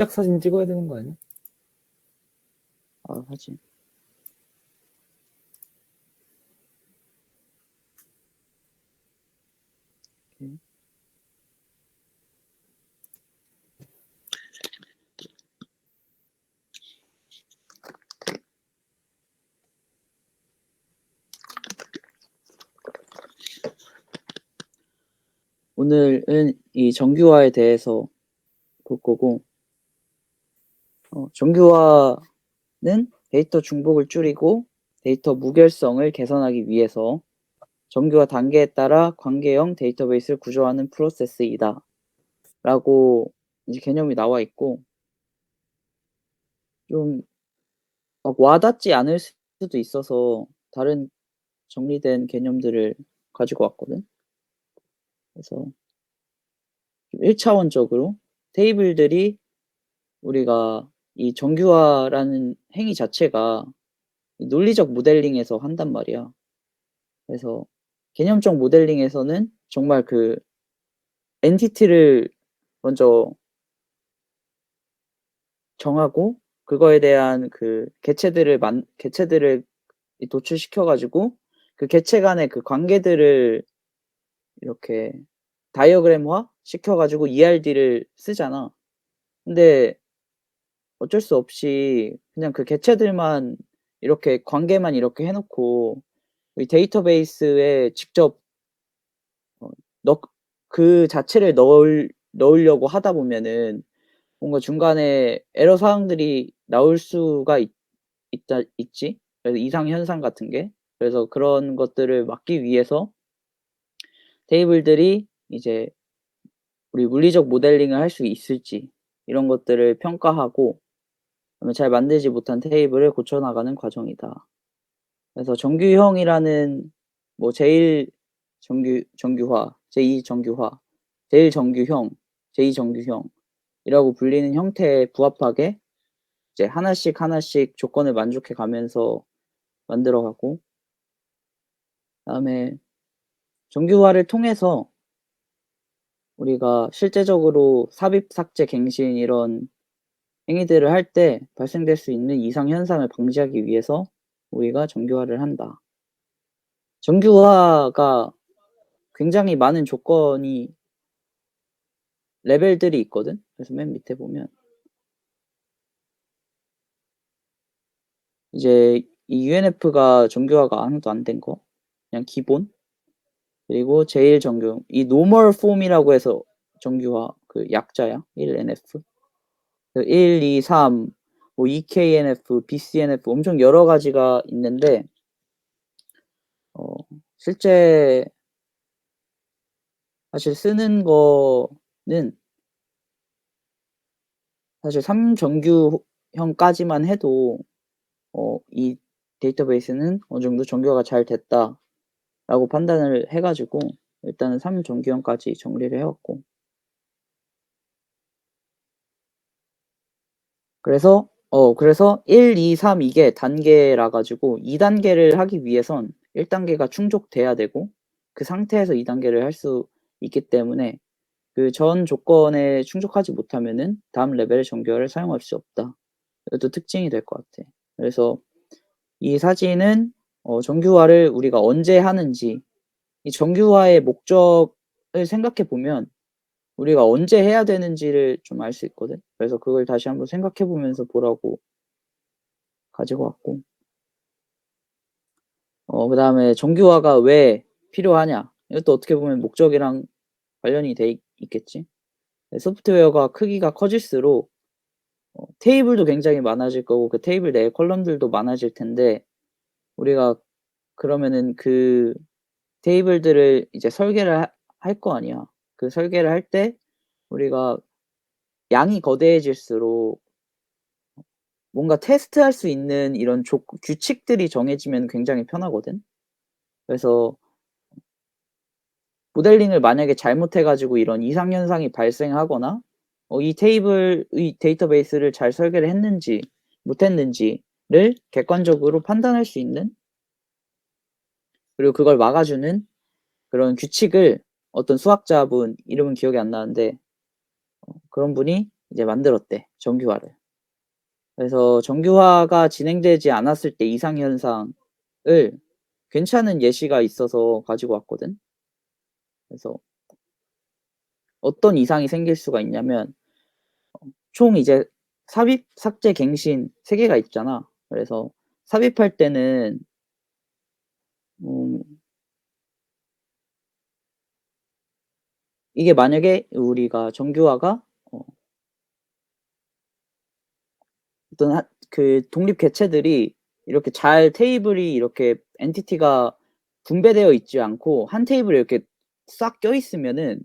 시작 사진 찍어야 되는 거 아니야? 아, 하지. 오케이. 오늘은 이 정규화에 대해서 볼 거고, 정규화는 데이터 중복을 줄이고 데이터 무결성을 개선하기 위해서 정규화 단계에 따라 관계형 데이터베이스를 구조하는 프로세스이다 라고 이제 개념이 나와 있고, 좀 막 와닿지 않을 수도 있어서 다른 정리된 개념들을 가지고 왔거든. 그래서 1차원적으로 테이블들이 우리가 이 정규화라는 행위 자체가 논리적 모델링에서 한단 말이야. 그래서 개념적 모델링에서는 정말 그 엔티티를 먼저 정하고 그거에 대한 그 개체들을 도출시켜 가지고 그 개체 간의 그 관계들을 이렇게 다이어그램화 시켜 가지고 ERD를 쓰잖아. 근데 어쩔 수 없이 그냥 그 개체들만 이렇게 관계만 이렇게 해 놓고 이 데이터베이스에 직접 넣 그 자체를 넣으려고 하다 보면은 뭔가 중간에 에러 사항들이 나올 수가 있지. 그래서 이상 현상 같은 게. 그래서 그런 것들을 막기 위해서 테이블들이 이제 우리 물리적 모델링을 할 수 있을지 이런 것들을 평가하고 그다음에 잘 만들지 못한 테이블을 고쳐 나가는 과정이다. 그래서 정규형이라는 뭐 정규화, 제2정규화, 제1정규형, 제2정규형이라고 불리는 형태에 부합하게 이제 하나씩 하나씩 조건을 만족해 가면서 만들어 가고, 그다음에 정규화를 통해서 우리가 실제적으로 삽입, 삭제, 갱신 이런 행위들을 할 때 발생될 수 있는 이상 현상을 방지하기 위해서 우리가 정규화를 한다. 정규화가 굉장히 많은 레벨들이 있거든. 그래서 맨 밑에 보면 이제 이 UNF가 정규화가 하나도 안 된 거, 그냥 기본. 그리고 제일 정규, 이 normal form이라고 해서 정규화 그 약자야. 1NF. 1, 2, 3, 뭐 EKNF, BCNF 엄청 여러 가지가 있는데 실제 사실 쓰는 거는 사실 3정규형까지만 해도 이 데이터베이스는 어느 정도 정규화가 잘 됐다라고 판단을 해 가지고 일단은 3정규형까지 정리를 해 왔고, 그래서 1, 2, 3 이게 단계라 가지고 2단계를 하기 위해선 1단계가 충족돼야 되고 그 상태에서 2단계를 할 수 있기 때문에 그 전 조건에 충족하지 못하면은 다음 레벨의 정규화를 사용할 수 없다. 이것도 특징이 될 것 같아. 그래서 이 사진은 정규화를 우리가 언제 하는지, 이 정규화의 목적을 생각해 보면 우리가 언제 해야 되는지를 좀 알 수 있거든. 그래서 그걸 다시 한번 생각해 보면서 보라고 가지고 왔고, 그다음에 정규화가 왜 필요하냐? 이것도 어떻게 보면 목적이랑 관련이 돼 있겠지. 소프트웨어가 크기가 커질수록 테이블도 굉장히 많아질 거고 그 테이블 내에 컬럼들도 많아질 텐데, 우리가 그러면은 그 테이블들을 이제 설계를 할 거 아니야. 그 설계를 할 때 우리가 양이 거대해질수록 뭔가 테스트할 수 있는 이런 규칙들이 정해지면 굉장히 편하거든. 그래서 모델링을 만약에 잘못해 가지고 이런 이상 현상이 발생하거나 이 데이터베이스를 잘 설계를 했는지 못했는지를 객관적으로 판단할 수 있는, 그리고 그걸 막아주는 그런 규칙을 어떤 수학자분 이름은 기억이 안 나는데 그런 분이 이제 만들었대, 정규화를. 그래서 정규화가 진행되지 않았을 때 이상 현상을 괜찮은 예시가 있어서 가지고 왔거든. 그래서 어떤 이상이 생길 수가 있냐면 총 이제 삽입, 삭제, 갱신 3 개가 있잖아. 그래서 삽입할 때는 음 이게 만약에 우리가 정규화가 어떤 그 독립 객체들이 이렇게 잘 테이블이 이렇게 엔티티가 분배되어 있지 않고 한 테이블에 이렇게 싹 껴 있으면은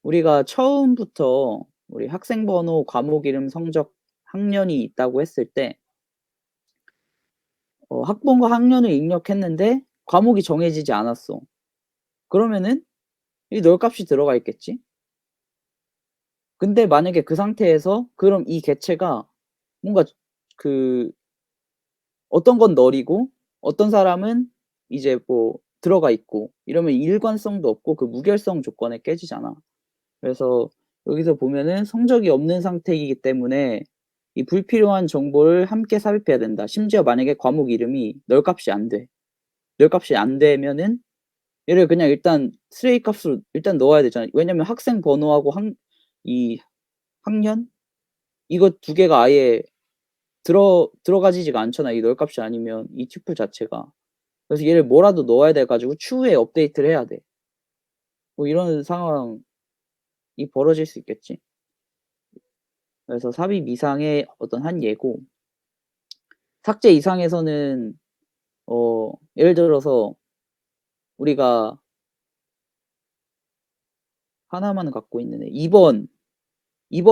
우리가 처음부터 우리 학생 번호, 과목 이름, 성적, 학년이 있다고 했을 때 학번과 학년을 입력했는데 과목이 정해지지 않았어. 그러면은 이 널 값이 들어가 있겠지? 근데 만약에 그 상태에서 그럼 이 개체가 뭔가 그 어떤 건 널이고 어떤 사람은 이제 뭐 들어가 있고 이러면 일관성도 없고 그 무결성 조건에 깨지잖아. 그래서 여기서 보면은 성적이 없는 상태이기 때문에 이 불필요한 정보를 함께 삽입해야 된다. 심지어 만약에 과목 이름이 널 값이 안 돼. 널 값이 안 되면은 얘를 그냥 일단 스트레이 값으로 일단 넣어야 되잖아. 왜냐면 학생 번호하고 이 학년 이거 2 개가 아예 들어가지지가 않잖아, 이 널 값이 아니면 이 튜플 자체가. 그래서 얘를 뭐라도 넣어야 돼 가지고 추후에 업데이트를 해야 돼. 뭐 이런 상황이 벌어질 수 있겠지. 그래서 삽입 이상의 어떤 한 예고 삭제 이상에서는 예를 들어서 우리가 하나만 갖고 있는 애 2번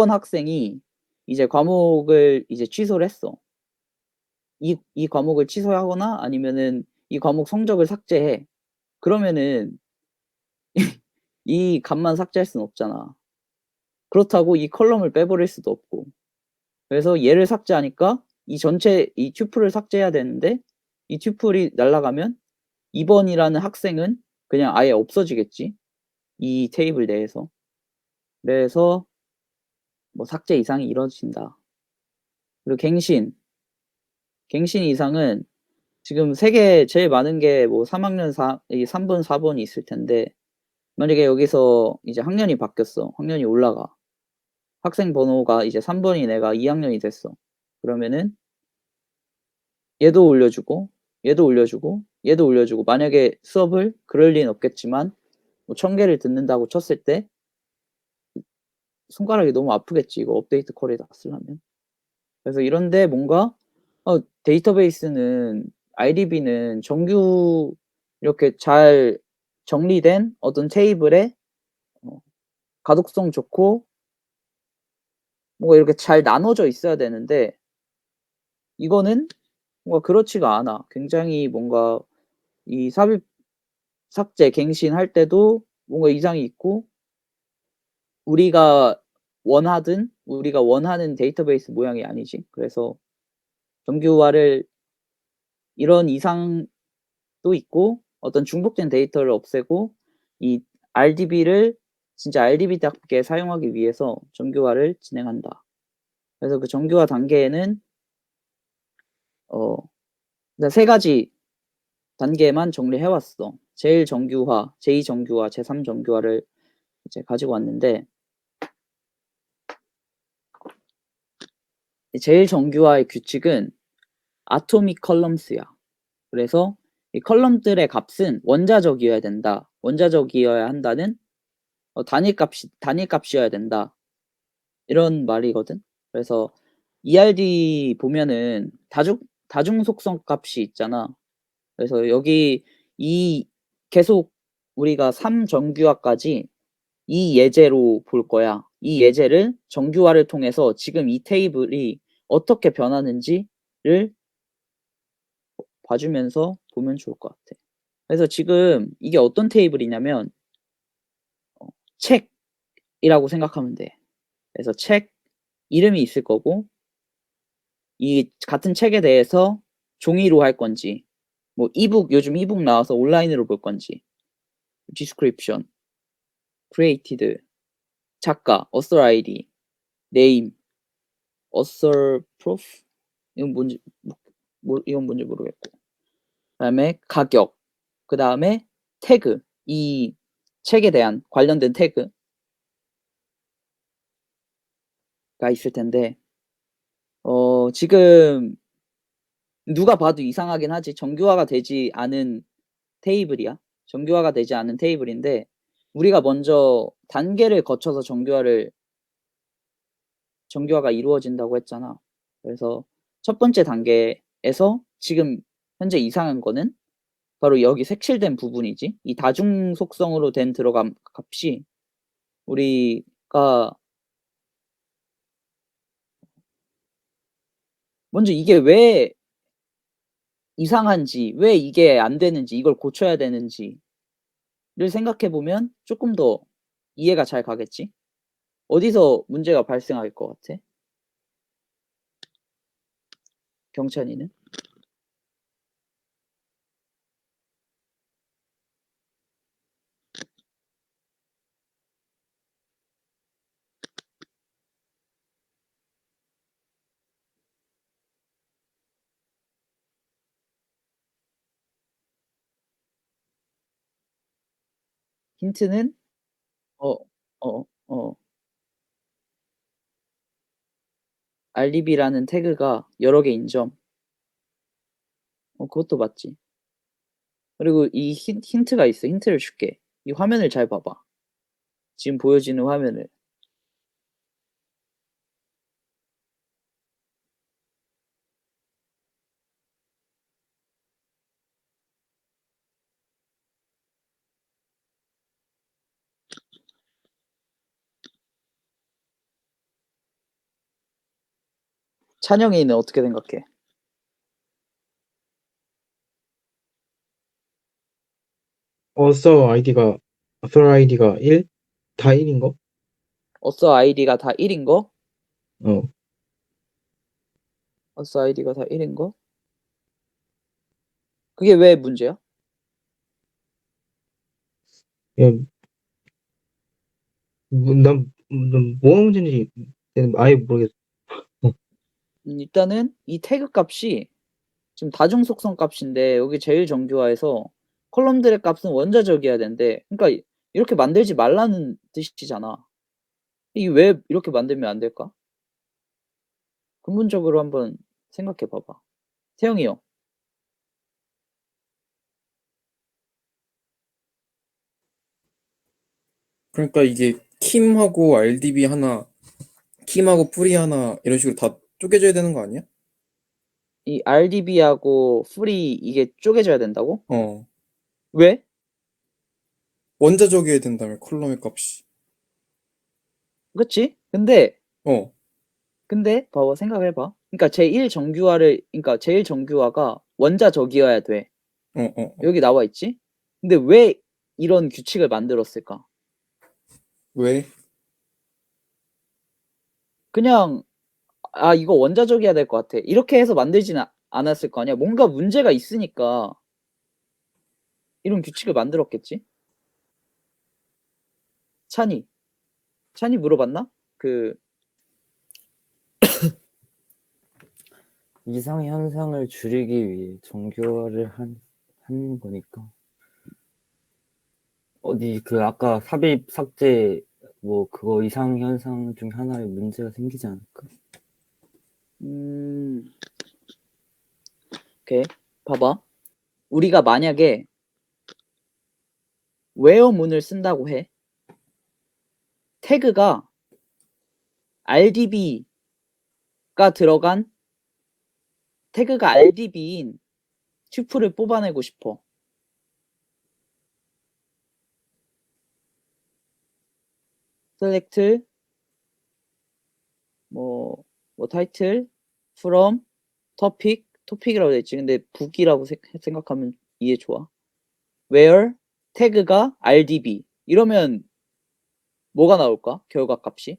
학생이 이제 과목을 이제 취소를 했어. 이 과목을 취소하거나 아니면은 이 과목 성적을 삭제해. 그러면은 이 값만 삭제할 수는 없잖아. 그렇다고 이 컬럼을 빼버릴 수도 없고. 그래서 얘를 삭제하니까 이 전체 이 튜플을 삭제해야 되는데 이 튜플이 날아가면 2 번이라는 학생은 그냥 아예 없어지겠지, 이 테이블 내에서. 그래서 뭐 삭제 이상이 이뤄진다. 그리고 갱신 이상은 지금 세계 제일 많은 게 뭐 3 학년 3 번, 4 번이 있을 텐데 만약에 여기서 이제 학년이 바뀌었어. 학년이 올라가. 학생 번호가 이제 3 번인 애가 2 학년이 됐어. 그러면은 얘도 올려주고 얘도 올려주고 얘도 올려주고 만약에 수업을 그럴 리는 없겠지만 뭐 1000 개를 듣는다고 쳤을 때 손가락이 너무 아프겠지, 이거 업데이트 컬에다 쓰려면. 그래서 이런데 뭔가 데이터베이스는 IDB는 정규 이렇게 잘 정리된 어떤 테이블에 어 가독성 좋고 뭔가 이렇게 잘 나눠져 있어야 되는데 이거는 뭔가 그렇지가 않아. 굉장히 뭔가 이 삽입, 삭제, 갱신할 때도 뭔가 이상이 있고 우리가 원하는 데이터베이스 모양이 아니지. 그래서 정규화를 이런 이상도 있고 어떤 중복된 데이터를 없애고 이 RDB를 진짜 RDB답게 사용하기 위해서 정규화를 진행한다. 그래서 그 정규화 단계에는 어 일단 3 가지 단계만 정리해 왔어. 제일 정규화, 제2 정규화, 제3 정규화를 이제 가지고 왔는데 이 제일 정규화의 규칙은 아토믹 컬럼스야. 그래서 이 컬럼들의 값은 원자적이어야 된다. 원자적이어야 한다는 단위값이어야 된다. 이런 말이거든. 그래서 ERD 보면은 다중 속성 값이 있잖아. 그래서 여기 이 계속 우리가 3 정규화까지 이 예제로 볼 거야. 이 예제를 정규화를 통해서 지금 이 테이블이 어떻게 변하는지를 봐주면서 보면 좋을 것 같아. 그래서 지금 이게 어떤 테이블이냐면 책이라고 생각하면 돼. 그래서 책 이름이 있을 거고 이 같은 책에 대해서 종이로 할 건지 뭐 이북 요즘 이북 나와서 온라인으로 볼 건지 description, created, 작가, author ID, name author proof 이건 뭔지 이건 뭔지 모르겠고 그다음에 가격 그다음에 태그 이 책에 대한 관련된 태그가 있을 텐데 지금 누가 봐도 이상하긴 하지. 정교화가 되지 않은 테이블이야. 정교화가 되지 않은 테이블인데 우리가 먼저 단계를 거쳐서 정교화가 이루어진다고 했잖아. 그래서 첫 번째 단계에서 지금 현재 이상한 거는 바로 여기 색칠된 부분이지. 이 다중 속성으로 된 들어감 값이 우리가 먼저 이게 왜 이상한지, 왜 이게 안 되는지, 이걸 고쳐야 되는지를 생각해 보면 쪼끔 더 이해가 잘 가겠지? 어디서 문제가 발생할 것 같아? 경찬이는? 힌트는 어 어 RDB라는 태그가 여러 개인 점. 그것도 맞지. 그리고 이 힌트가 있어. 힌트를 줄게. 이 화면을 잘 봐봐. 지금 보여지는 화면을. 찬영이는 어떻게 생각해? author 아이디가 1? 다 1인 거? author ID가 다 1인 거? 어. author ID가 다 1인 거? 그게 왜 문제야? 그냥 난 뭐가 문제인지 아예 모르겠어. 어. 일단은 이 태그 값이 지금 다중 속성 값인데 여기 제일 정교화해서 컬럼들의 값은 원자적이어야 된대. 그러니까 이렇게 만들지 말라는 뜻이잖아. 이게 왜 이렇게 만들면 안 될까? 근본적으로 한번 생각해 봐봐. 태영이 형. 그러니까 이게 킴하고 RDB 하나, 킴하고 프리 하나 이런 식으로 다 쪼개져야 되는 거 아니야? 이 RDB하고 풀이 이게 쪼개져야 된다고? 어. 왜? 원자적이어야 된다며 컬럼의 값이. 그치? 근데 어. 봐봐 생각해 봐. 그러니까 제1 정규화를 그러니까 제일 정규화가 원자적이어야 돼. 어, 어, 어. 여기 나와 있지? 근데 왜 이런 규칙을 만들었을까? 왜? 그냥 '아 이거 원자적이어야 될 것 같아.' 이렇게 해서 만들지는 않았을 거 아니야. 뭔가 문제가 있으니까 이런 규칙을 만들었겠지? 찬이. 찬이 물어봤나? 그 이상 현상을 줄이기 위해 정교화를 한 거니까. 어디 그 아까 삽입 삭제 뭐 그거 이상 현상 중 하나에 문제가 생기지 않을까? 오케이. 봐봐. 우리가 만약에 where문을 쓴다고 해. 태그가 RDB가 들어간 태그가 RDB인 튜플을 뽑아내고 싶어. select 뭐 타이틀 from topic이라고 돼 있지. 근데 북이라고 생각하면 이해 좋아. where 태그가 RDB 이러면 뭐가 나올까? 결과값이?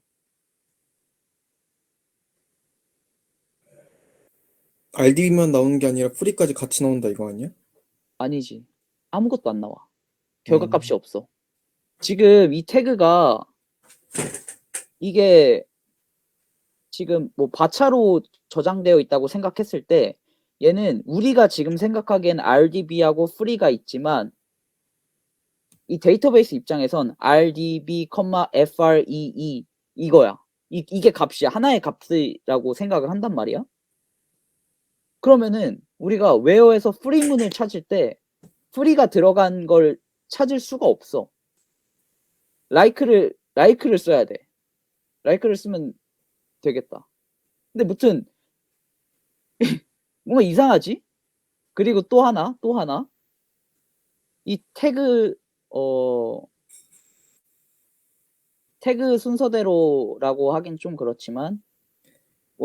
RDB만 나오는 게 아니라 프리까지 같이 나온다 이거 아니야? 아니지. 아무것도 안 나와. 어. 결과값이 없어. 지금 이 태그가 이게 지금 뭐 바차로 저장되어 있다고 생각했을 때 얘는 우리가 지금 생각하기엔 RDB하고 free가 있지만 이 데이터베이스 입장에선 RDB, FREE 이거야. 이게 값이야. 하나의 값이라고 생각을 한단 말이야. 그러면은 우리가 웨어에서 프리문을 찾을 때 프리가 들어간 걸 찾을 수가 없어. like를 써야 돼. like를 쓰면 되겠다. 근데 무튼 뭔가 이상하지? 그리고 또 하나 이 태그 순서대로라고 하긴 좀 그렇지만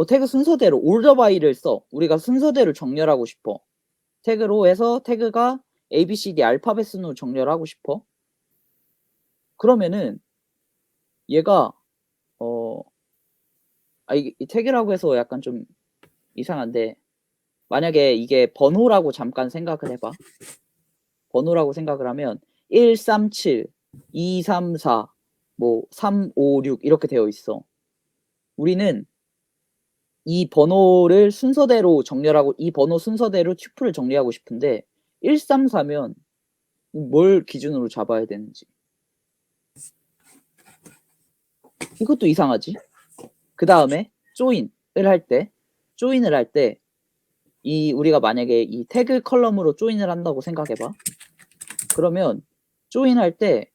태그 순서대로 order by를 써. 우리가 순서대로 정렬하고 싶어. 태그로 해서 태그가 ABCD 알파벳 순으로 정렬하고 싶어. 그러면은 얘가 이 태그라고 해서 약간 좀 이상한데 만약에 이게 번호라고 잠깐 생각을 해봐. 번호라고 생각을 하면 137, 234, 뭐 356 이렇게 되어 있어. 우리는 이 번호를 순서대로 정렬하고 이 번호 순서대로 튜플을 정리하고 싶은데 134면 뭘 기준으로 잡아야 되는지 이것도 이상하지? 그 다음에 조인을 할 때 우리가 만약에 이 태그 컬럼으로 조인을 한다고 생각해봐. 그러면 조인할 때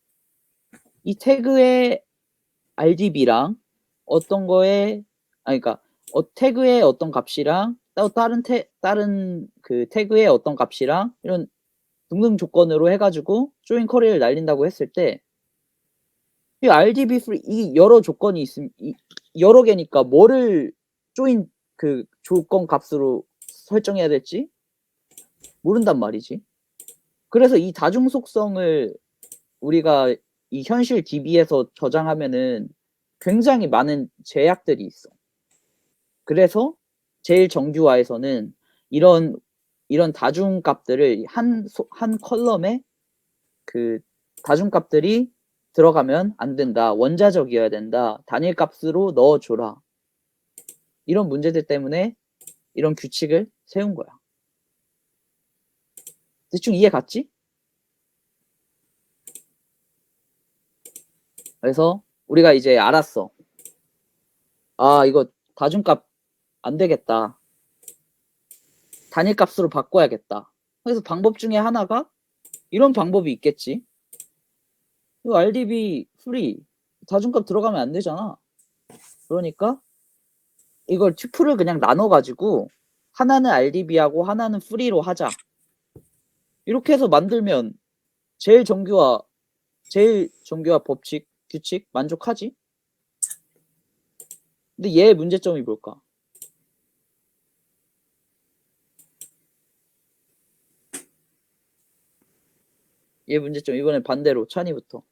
이 태그의 RDB랑 어떤 거에 그러니까 태그의 어떤 값이랑 또 다른 그 태그의 어떤 값이랑 이런 등등 조건으로 해가지고 조인 커리를 날린다고 했을 때 이 RDB free 이 여러 조건이 여러 개니까 뭐를 조인 그 조건 값으로 설정해야 될지 모른단 말이지. 그래서 이 다중 속성을 우리가 이 현실 DB에서 저장하면은 굉장히 많은 제약들이 있어. 그래서 제일 정규화에서는 이런 다중 값들을 한 컬럼에 그 다중 값들이 들어가면 안 된다. 원자적이어야 된다. 단일 값으로 넣어줘라. 이런 문제들 때문에 이런 규칙을 세운 거야. 대충 이해 갔지? 그래서 우리가 이제 알았어. 이거 다중값 안 되겠다. 단일 값으로 바꿔야겠다. 그래서 방법 중에 하나가 이런 방법이 있겠지. 이거 RDB free 다중값 들어가면 안 되잖아. 그러니까 이걸 튜플을 그냥 나눠가지고 하나는 RDB하고 하나는 free로 하자. 이렇게 해서 만들면 제일 정규화 규칙 만족하지? 근데 얘의 문제점이 뭘까? 얘 문제점 이번엔 반대로 찬이부터.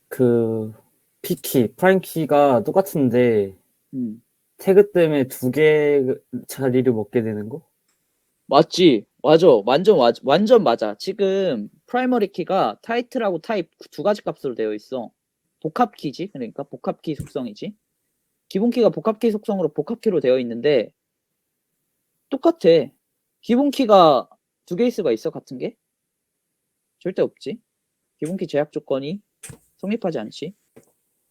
그 P키, 프라임키가 똑같은데 음. 태그 때문에 2개 자리를 먹게 되는 거? 맞지? 맞아. 완전 맞아. 지금 프라이머리 키가 타이틀하고 타입 두 가지 값으로 되어 있어. 복합키지? 그러니까 복합키 속성이지. 기본키가 복합키 속성으로 복합키로 되어 있는데 똑같아. 기본키가 2개 있을 수가 있어? 같은 게? 절대 없지. 기본키 제약 조건이 성립하지 않지.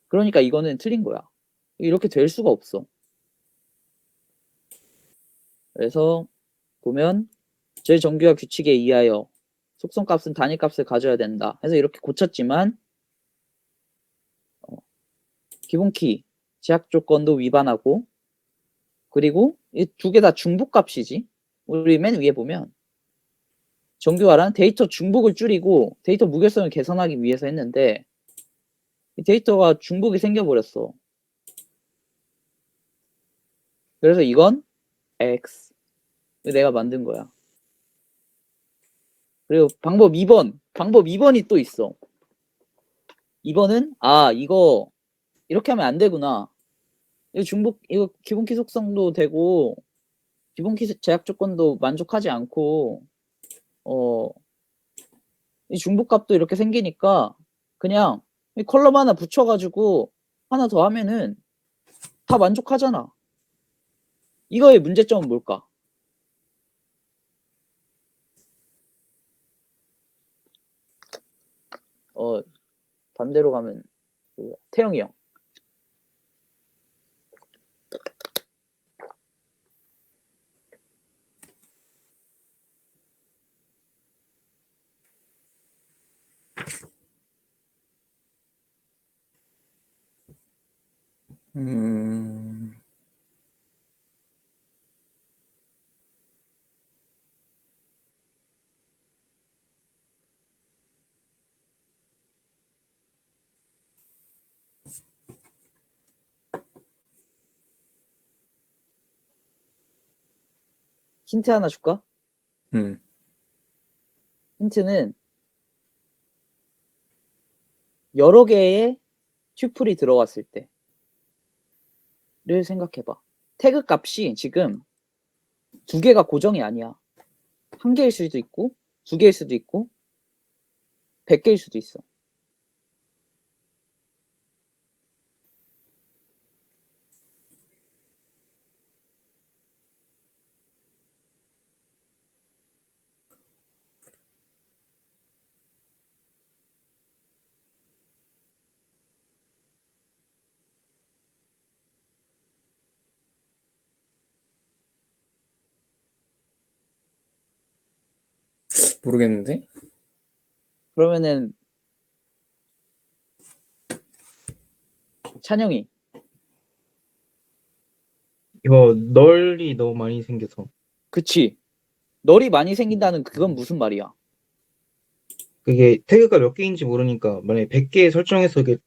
그러니까 이거는 틀린 거야. 이렇게 될 수가 없어. 그래서 보면 제일 정규화 규칙에 의하여 속성값은 단위값을 가져야 된다. 해서 이렇게 고쳤지만 기본키 제약 조건도 위반하고 그리고 이 2개 다 중복값이지. 우리 맨 위에 보면 정규화란 데이터 중복을 줄이고 데이터 무결성을 개선하기 위해서 했는데 이 데이터가 중복이 생겨버렸어. 그래서 이건 X 내가 만든 거야. 그리고 방법 2번이 또 있어. 2번은 이거 이렇게 하면 안 되구나. 이거 기본키 속성도 되고 기본키 제약 조건도 만족하지 않고 이 중복값도 이렇게 생기니까 그냥 이 컬럼 하나 붙여가지고 하나 더 하면은 다 만족하잖아. 이거의 문제점은 뭘까? 반대로 가면 태영이 형. 음, 힌트 하나 줄까? 음. 힌트는 여러 개의 튜플이 들어갔을 때를 생각해봐. 태그 값이 지금 두 개가 고정이 아니야. 한 개일 수도 있고, 두 개일 수도 있고, 100개일 수도 있어. 모르겠는데? 그러면은 찬영이 이거 널이 너무 많이 생겨서 그치? 널이 많이 생긴다는 그건 무슨 말이야? 그게 태그가 몇 개인지 모르니까 만약에 100개 설정해서 이게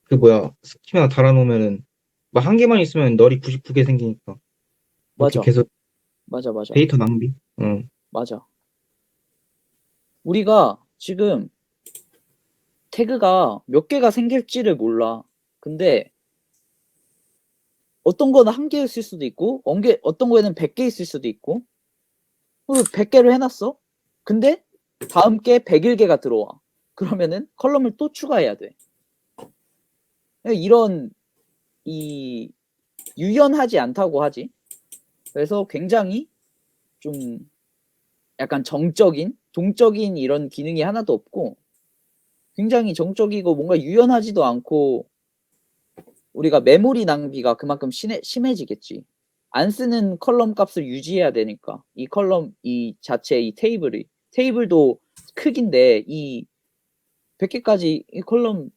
그 뭐야 스킵 하나 달아놓으면은 막 한 개만 있으면 널이 99개 생기니까 이렇게 맞아. 계속 맞아. 데이터 낭비. 응. 맞아. 우리가 지금 태그가 몇 개가 생길지를 몰라. 근데 어떤 거는 한 개 있을 수도 있고, 어떤 거에는 100개 있을 수도 있고, 100개를 해놨어? 근데 다음 게 101개가 들어와. 그러면은 컬럼을 또 추가해야 돼. 이런, 유연하지 않다고 하지. 그래서 굉장히 좀 약간 동적인 이런 기능이 하나도 없고, 굉장히 정적이고 뭔가 유연하지도 않고, 우리가 메모리 낭비가 그만큼 심해지겠지. 안 쓰는 컬럼 값을 유지해야 되니까 이 컬럼 자체 이 테이블도 크긴데 이 100개까지 이 컬럼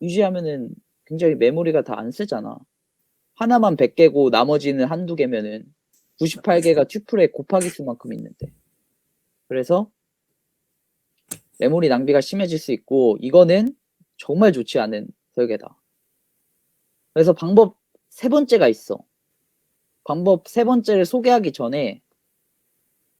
유지하면은 굉장히 메모리가 다 안 쓰잖아. 하나만 100개고 나머지는 한두 개면은 98개가 튜플의 곱하기 수만큼 있는데. 그래서 메모리 낭비가 심해질 수 있고 이거는 정말 좋지 않은 설계다. 그래서 방법 세 번째가 있어. 방법 세 번째를 소개하기 전에